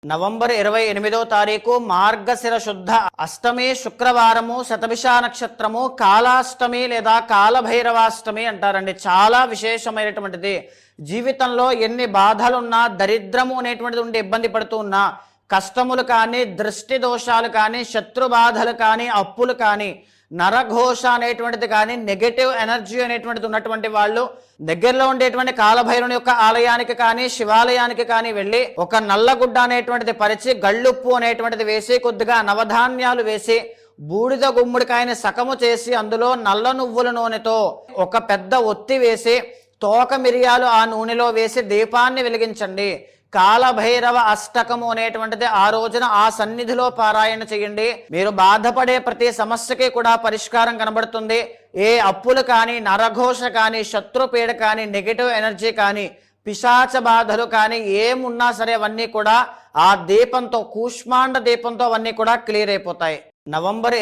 November 28వ తారీఖు మార్గశిర శుద్ధ అష్టమి శుక్రవారము శతభిష నక్షత్రము కాలాష్టమి లేదా కాలభైరవాష్టమి అంటారండి. చాలా విశేషమైనటువంటిది. జీవితంలో ఎన్ని బాధలున్నా, దరిద్రము అనేటువంటిది ఉండి ఇబ్బంది పడుతూ ఉన్నా, కష్టములు కానీ, దృష్టి దోషాలు కానీ, శత్రు బాధలు కానీ, అప్పులు కానీ, నరఘోష అనేటువంటిది కానీ, నెగటివ్ ఎనర్జీ అనేటువంటిది ఉన్నటువంటి వాళ్ళు దగ్గరలో ఉండేటువంటి కాలభైరవుని యొక్క ఆలయానికి కానీ, శివాలయానికి కానీ వెళ్ళి ఒక నల్లగుడ్డ అనేటువంటిది పరిచి, గళ్ళుప్పు అనేటువంటిది వేసి, కొద్దిగా నవధాన్యాలు వేసి, బూడిద గుమ్మడికాయని సకము చేసి, అందులో నల్ల నువ్వుల నూనెతో ఒక పెద్ద ఒత్తి వేసి, తోక మిరియాలు ఆ నూనెలో వేసి దీపాన్ని వెలిగించండి. కాలభైరవ అష్టకము అనేటువంటిది ఆ రోజున ఆ సన్నిధిలో పారాయణ చేయండి. మీరు బాధపడే ప్రతి సమస్యకి కూడా పరిష్కారం కనబడుతుంది. ఏ అప్పులు కానీ, నరఘోష కానీ, శత్రుపీడ కానీ, నెగిటివ్ ఎనర్జీ కానీ, పిశాచ బాధలు కానీ ఏమున్నా సరే అవన్నీ కూడా ఆ దీపంతో, కూష్మాండ దీపంతో అవన్నీ కూడా క్లియర్ అయిపోతాయి. నవంబర్